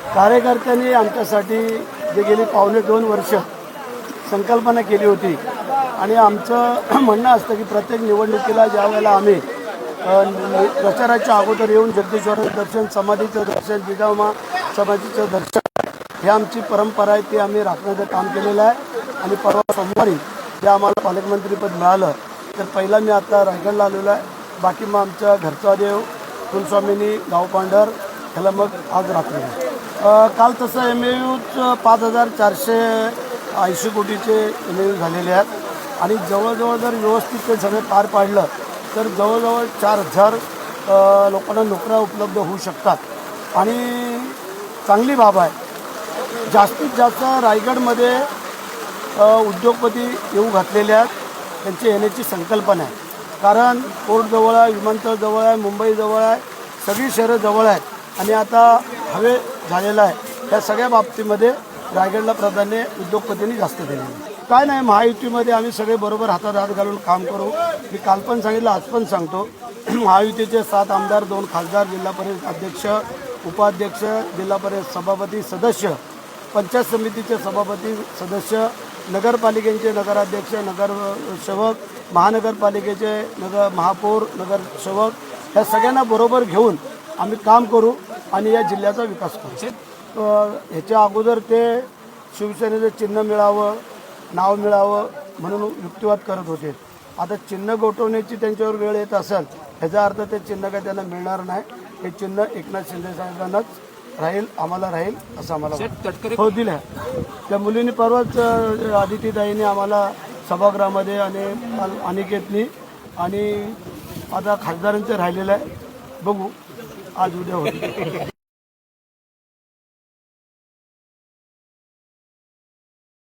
कार्यकर्त्यांनी आमच्यासाठी जे गेली पावणे 2 वर्ष संकल्पना केली होती आणि आमचं म्हणणं असतं की प्रत्येक निवडणुकीला ज्या वेळेला आम्ही प्रचाराच्या अगोदर येऊन जगदीश्वराचं दर्शन, समाधीचं दर्शन, जिजामा समाधीचं दर्शन ही आमची परंपरा आहे, ती आम्ही राखण्याचं काम केलेलं आहे। आणि परवा सोमवारी जे आम्हाला पालकमंत्रीपद मिळालं तर पहिला मी आता रायगडला आलेलो आहे, बाकी मग आमच्या घरचा देव कुलस्वामिनी गावपांढर ह्याला मग आज रात्री काल तसं MAUच 5480 कोटीचे MAU झालेले आहेत आणि जवळजवळ जर व्यवस्थित ते सगळे पार पाडलं तर जवळजवळ 4000 लोकांना नोकऱ्या उपलब्ध होऊ शकतात। आणि चांगली बाब आहे, जास्तीत जास्त रायगडमध्ये उद्योगपती येऊ घातलेले आहेत, त्यांची येण्याची संकल्पना आहे। कारण पोर्ट जवळ आहे, विमानतळ जवळ आहे, मुंबई जवळ आहे, सगळी शहरं जवळ आहेत आणि आता हवे झालेलं आहे। या सगळ्या बाबतीमध्ये रायगडला प्राधान्य उद्योगपतींनी जास्त दिलेलं आहे। काय नाही, महायुतीमध्ये आम्ही सगळे बरोबर हातात हात घालून काम करू। मी काल पण सांगितलं, आज पण सांगतो, महायुतीचे 7 आमदार, 2 खासदार, जिल्हा परिषद अध्यक्ष, उपाध्यक्ष, जिल्हा परिषद सभापती, सदस्य, पंचायत समितीचे सभापती, सदस्य, नगरपालिकेचे नगराध्यक्ष, नगरसेवक, महानगरपालिकेचे महापौर, नगरसेवक, ह्या सगळ्यांना बरोबर घेऊन आम्ही काम करू आणि या जिल्ह्याचा विकास करू। ह्याच्या अगोदर ते शिवसेनेचं चिन्ह मिळावं, नाव मिळावं म्हणून युक्तिवाद करत होते। आता चिन्ह गोठवण्याची त्यांच्यावर वेळ येत असेल, ह्याचा अर्थ ते चिन्ह काय त्यांना मिळणार नाही। हे चिन्ह एकनाथ शिंदे साहेबांनाच राहील, आम्हाला राहील असं आम्हाला हो दिलं। त्या मुलींनी परवाच आदितीताईंनी आम्हाला सभागृहामध्ये आणि अनिकेतनी आणि आता खासदारांचं राहिलेलं आहे, बघू आज उद्या होईल।